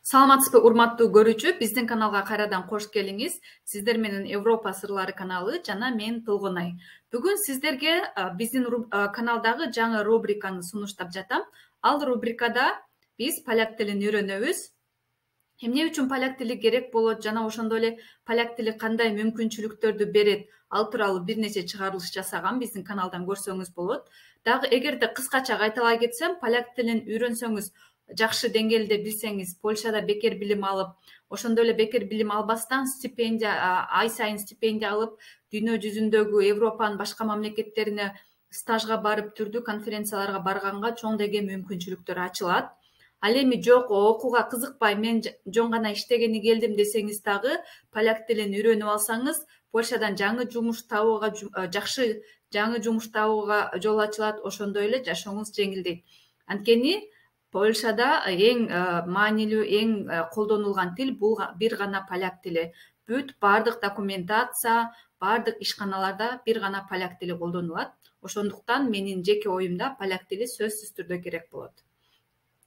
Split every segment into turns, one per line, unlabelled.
Саламатсызбы, урматтуу көрүүчү, биздин каналга кайрадан кош келиңиз. Сиздер менен Европа сырлары каналы жана мен Толгонай. Бүгүн сиздерге биздин каналдагы жаңы рубриканы сунуштап жатам. Ал рубрикада биз поляк тилин үйрөнөбүз. Эмне үчүн поляк тили керек болот жана ошондой эле поляк тили кандай мүмкүнчүлүктөрдү берет, ал тууралуу бир нече чыгарылыш жасагам, биздин каналдан көрсөңүз болот. Дагы эгерде кыскача кайталай кетсем, поляк тилин үйрөнсөңүз, жакшы деңгээлде билсеңиз, Польшада бекер билим алып, ошондой эле бекер билим албастан ай сайын стипендия алып, дүйнө жүзүндөгү Европанын башка мамлекеттерине стажга барып, түрдүү конференцияларга барганга чоң деген мүмкүнчүлүктөр ачылат. Ал эми жок, окууга кызыкпай, мен жөн гана иштегени келдим десеңиз дагы, поляк тилин үйрөнүп алсаңыз, Польшадан жаңы жумуш табууга, жакшы жаңы жумуш табууга жол ачылат, ошондой эле жашооңуз жеңилдейт. Анткени Польшада эң маанилүү, эң колдонулган тил бул бир гана поляк тили. Бүт бардык документация, бардык ишканаларда бир гана поляк тили колдонулат. Ошондуктан менин жеке оюмда поляк тили сөзсүз түрдө керек болот.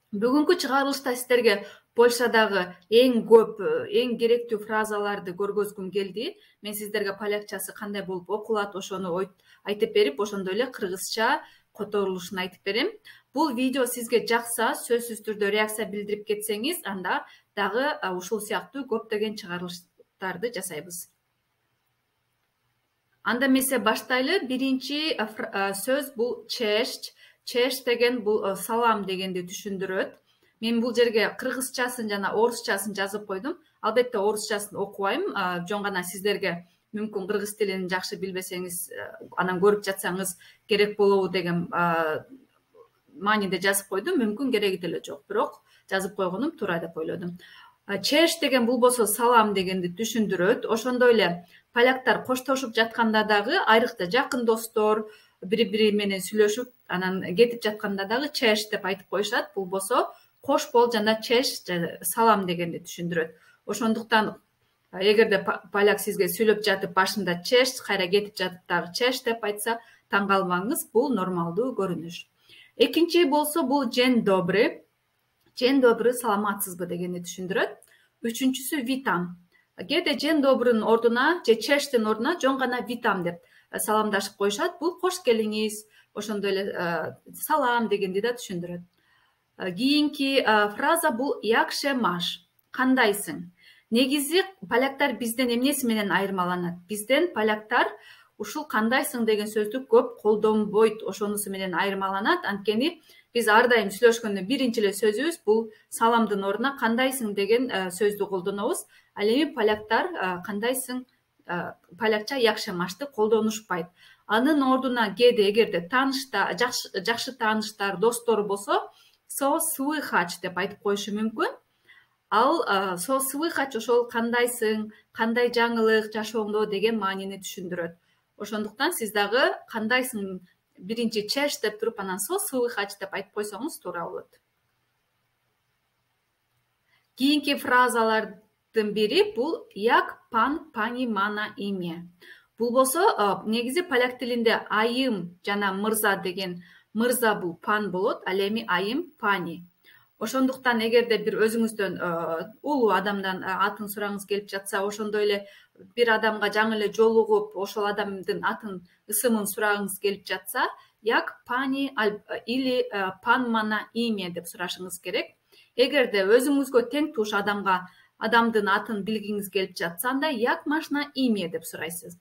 Бүгүнкү чыгарылышта сиздерге Польшадагы эң көп, эң керектүү фразаларды көргөзгүм келди. Мен сиздерге полякчасы кандай болуп окулат, ошону айтып берип, ошондой эле кыргызча которулушун айтып берем. Бул видео сизге жакса, сөзсүз түрдө реакция билдирип кетсеңиз, анда дагы ушул сыяктуу көптөгөн чыгарылыштарды жасайбыз. Анда эмесе баштайлы. Биринчи сөз бул честь. Честь деген бул салам дегенди түшүндүрөт. Мен бул жерге кыргызчасын жана орусчасын жазып койдум. Албетте орусчасын окубайм, жөн гана сиздерге мүмкүн кыргыз тилин жакшы билбесеңиз, анан көрүп жатсаңыз керек болобу деген мааниде жазып койдум. Мүмкүн кереги деле жок, бирок жазып койгонум туура деп ойлодум. Честь деген бул болсо салам дегенди түшүндүрөт. Ошондой эле поляктар коштошуп жатканда дагы, айрыкча жакын достор бири-бири менен сүйлөшүп, анан кетип жатканда дагы честь деп айтып коюшат. Бул болсо кош бол жана честь салам дегенди түшүндүрөт. Ошондуктан эгерде поляк сизге сүйлөп жатып башында честь, кайра кетип жатып дагы честь деп айтса, таң калбаңыз, бул нормалдуу көрүнүш. Экинчи болсо бул день добрый. День добрый, саламатсызбы дегенди түшүндүрөт. Үчүнчүсү витам. Кээде день добрыйдын ордуна же чечтин ордуна жөн гана витам деп саламдашып коюшат. Бул кош келиңиз, ошондой эле салам дегенди да түшүндүрөт. Кийинки фраза бул якше маш. Кандайсың? Негизи поляктар бизден эмнеси менен айырмаланат? Бизден поляктар ушул кандайсың деген сөздү көп колдонбойт, ошонусу менен айырмаланат. Анткени биз ар дайым сүйлөшкөндө биринчи эле сөзүбүз бул саламдын ордуна кандайсың деген сөздү колдонобуз. Ал эми поляктар кандайсың, полякча якше машты колдонушпайт. Анын ордуна кээде эгерде тааныштар, жакшы тааныштар, достор болсо, со слыхач деп айтып коюшу мүмкүн. Ал со слыхач ошол кандайсың, кандай жаңылык жашооңдо деген маанини түшүндүрөт. Ошондуктан сиз дагы кандайсың биринчи честь деп туруп, анан со слыхач деп айтып койсоңуз туура болот. Кийинки фразалардын бири бул як пан понимана имя. Бул болсо негизи поляк тилинде айым жана мырза деген, мырза бул пан болот, ал эми айым пани. Ошондуктан эгерде бир өзүңүздөн улуу адамдан атын сурагыңыз келип жатса, ошондой эле бир адамга жаңы эле жолугуп, ошол адамдын атын, ысымын сурагыңыз келип жатса, як пани или пан мана имя деп сурашыңыз керек. Эгерде өзүңүзгө тең туш адамдын атын билгиңиз келип жатса, анда як машна имя деп сурайсыз.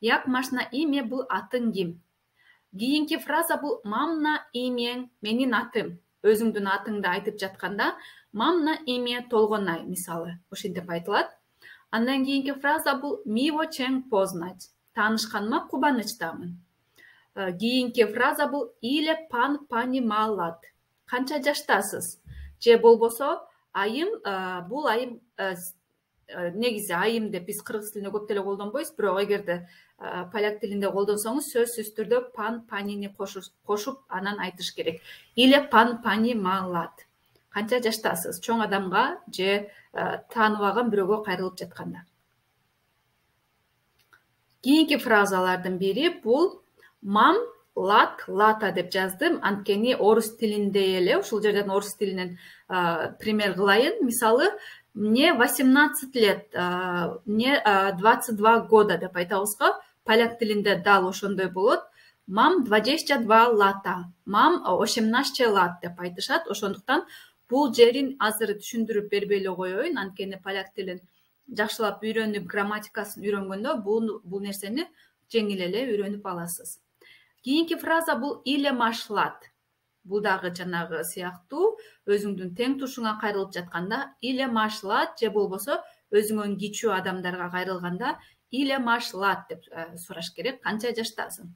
Як машна имя бул атың ким? Кийинки фраза бул мамна имең, менин атым. Өзүңдүн атыңды айтып жатканда, мамна имя Толгонай, мисалы, ошентип айтылат. Андан кийинки фраза бул мило чең познать. Таанышканыма кубанычтамын. Кийинки фраза бул иле пан понималат. Канча жаштасыз? Же болбосо айым, бул айым, негизи айым деп биз кыргыз тилинде көп деле колдонбойбуз, бирок эгерде поляк тилинде колдонсоңуз, сөзсүз түрдө пан панини кошуп анан айтыш керек. Иле пан понималат. Канча жаштасыз? Чоң адамга же тааныбаган бирөөгө кайрылып жатканда. Кийинки фразалардын бири бул мам лата деп жаздым, анткени орус тилинде эле ушул жерден орус тилинен пример кылайын. Мисалы, мне 18 лет, мне 22 года деп айтабыз го. Поляк тилинде дал ошондой болот. Мам 22 лата, мам 18 лат деп айтышат. Ошондуктан бул жерин азыр түшүндүрүп бербей эле коеюн, анткени поляк тилин жакшылап үйрөнүп, грамматикасын үйрөнгөндө бул нерсени жеңил эле үйрөнүп аласыз. Кийинки фраза бул иле машлат. Бул дагы жанагы сыяктуу өзүңдүн тең тушуңа кайрылып жатканда иле машлат, же болбосо өзүңөн кичүү адамдарга кайрылганда иле машлат деп сураш керек. Канча жаштасың?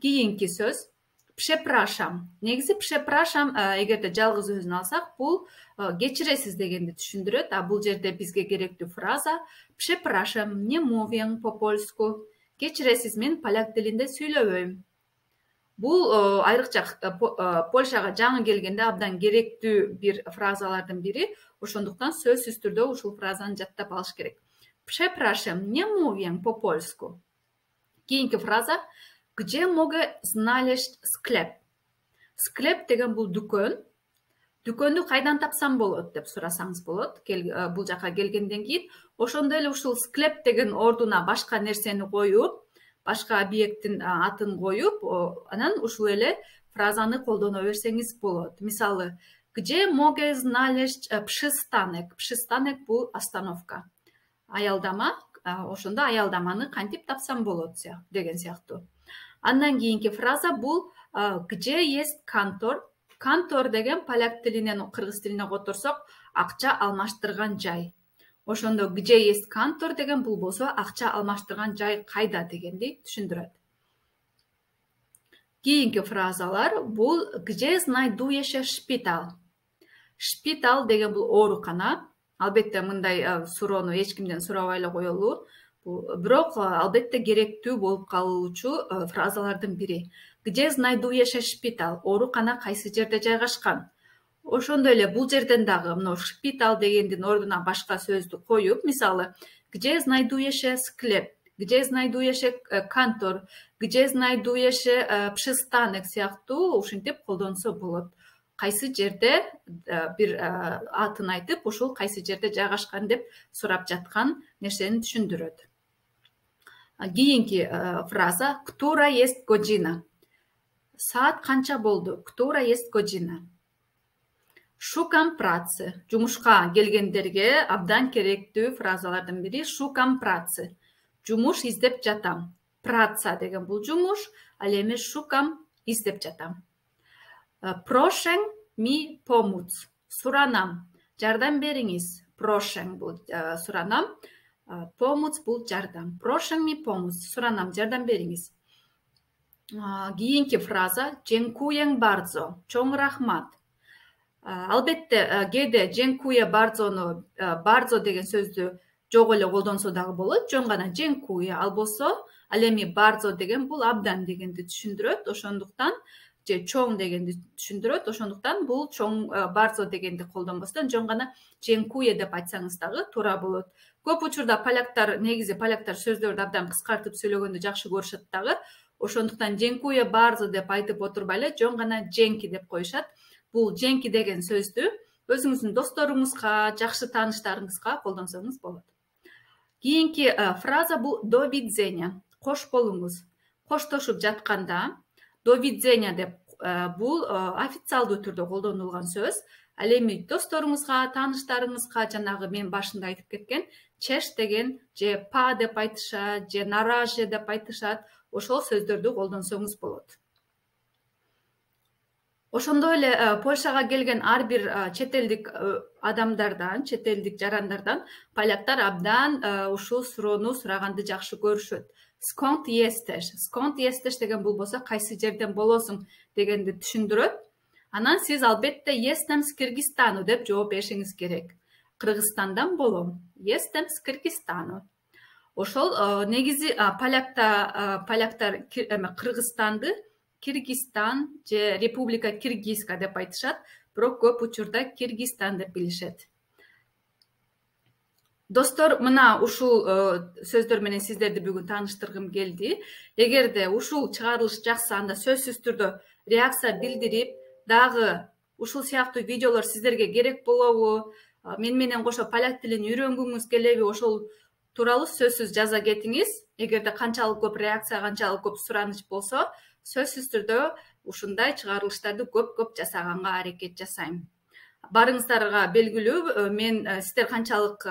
Кийинки сөз пшепрашам. Негизи пшепрашам, эгерде жалгыз өзүн алсак, бул кечиресиз дегенди түшүндүрөт. А бул жерде бизге керектүү фраза пшепрашам, не мовим по-польску. Кечиресиз, мен поляк тилинде сүйлөбөйм. Бул айрыкча Польшага жаңы келгенде абдан керектүү бир фразалардын бири. Ошондуктан сөзсүз түрдө ушул фразаны жаттап алыш керек. Przepraszam, nie mówię po polsku. Kийинки фраза где могу знaleźć sklep. Sklep деген бул дүкөн. Дүкөндү кайдан тапсам болот деп сурасаңыз болот. Бул жака келгенден кийин ошондой эле ушул sklep деген ордуна башка нерсени коюп, башка объекттин атын коюп, анан ушул эле фразаны колдоно берсеңиз болот. Мисалы, где могу знaleźć przystanek. Przystanek бул остановка. Аялдама, ошондо аялдаманы кантип тапсам болот деген сыяктуу. Андан кийинки фраза бул где есть кантор. Кантор деген поляк тилинен кыргыз тилине которсок акча алмаштырган жай. Ошондо где есть кантор деген бул болсо акча алмаштырган жай кайда дегенди түшүндүрөт. Кийинки фразалар бул где знайдуеше шпитал. Шпитал деген бул оорукана. Албетте мындай суроону эч кимден сурабай эле коелу. Бирок албетте керектүү болуп калуучу фразалардын бири. Где знайдуеше шпитал? Оорукана кайсы жерде жайгашкан? Ошондой эле бул жерден дагы мына шпитал дегендин ордуна башка сөздү коюп, мисалы, где знайдуеше склеп, где знайдуеше кантор, где знайдуеше przystanek сыяктуу ушинтип колдонсо болот. Кайсы жерде бир атын айтып, ушул кайсы жерде жайгашкан деп сурап жаткан нерсени түшүндүрөт. Кийинки фраза Ктура есть година. Саат канча болду? Ктура есть година. Шукам працы. Жумушка келгендерге абдан керектүү фразалардын бири шукам працы. Жумуш издеп жатам. Праца деген бул жумуш, ал эми шукам издеп жатам. Прошен ми помуц. Суранам. Жардам бериңиз. Прошен бул суранам. Помуц бул жардам. Прошен ми помуц. Суранам. Жардам бериңиз. Кийинки фраза Дженкуен бардзо. Чоң рахмат. Албетте кээде Дженкуе бардзону бардзо деген сөздү жок эле колдонсо дагы болот. Жөн гана Дженкуе ал болсо, ал эми бардзо деген бул абдан дегенди түшүндүрөт. Ошондуктан же чоң дегенди түшүндүрөт. Ошондуктан бул чоң бардзо дегенди колдонбостон жөн гана Дженкуе деп айтсаңыз дагы туура болот. Көп учурда негизи поляктар сөздөрдү абдан кыскартып сүйлөгөндү жакшы көрүшөт дагы. Ошондуктан Дженкуе бардзо деп айтып отурбай эле жөн гана Дженки деп коюшат. Бул Дженки деген сөздү өзүңүздүн досторуңузга, жакшы тааныштарыңызга колдонсоңуз болот. Кийинки фраза бул до видзения. Кош болуңуз. Коштошуп жатканда до видзения деп бул официалдуу түрдө колдонулган сөз. Ал эми досторуңузга, тааныштарыңызга жанагы мен башында айтып кеткен чеш деген же па деп айтышат, же нараже деп айтышат. Ошол сөздөрдү колдонсоңуз болот. Ошондой эле Польшага келген ар бир чет элдик адамдардан, чет элдик жарандардан поляктар абдан ушул суроону сураганды жакшы көрүшөт. Skąd jesteś? Skąd jesteś деген бул болсо кайсы жерден болосуң дегенди түшүндүрөт. Анан сиз албетте jestem z Кыргызстану деп жооп беришиңиз керек. Кыргызстандан болом. Jestem z Кыргызстану. Ошол негизи поляктар Кыргызстанды Киргизстан же Республика Киргизска деп айтышат, бирок көп учурда Киргизстан деп билишет. Достор, мына ушул сөздөр менен сиздерди бүгүн тааныштыргым келди. Эгерде ушул чыгарылыш жакса, анда сөзсүз түрдө реакция билдирип, дагы ушул сыяктуу видеолор сиздерге керек болобу, мен менен кошо поляк тилин үйрөнгүңүз келеби, ошол тууралуу сөзсүз жаза кетиңиз. Эгерде канчалык көп реакция, канчалык көп сураныч болсо, сөзсүз түрдө ушундай чыгарылыштарды көп жасаганга аракет жасайм. Барыңыздарга белгилүү, мен сиздер канчалык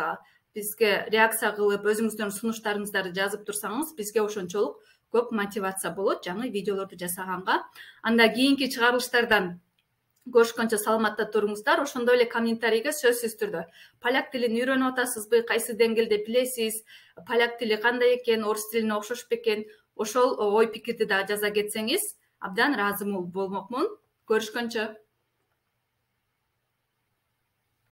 бизге реакция кылып, өзүңүздөрдүн сунуштарыңыздарды жазып турсаңыз, бизге ошончолук көп мотивация болот жаңы видеолорду жасаганга. Анда кийинки чыгарылыштардан көрүшкөнчө саламатта туруңуздар. Ошондой эле комментарийге сөзсүз түрдө поляк тилин үйрөнүп атасызбы, кайсы деңгээлде билесиз, поляк тили кандай экен, орус тилине окшош бекен, ошол ой пикирди да жаза кетсеңиз абдан ыраазы болмокмун. Көрүшкөнчө.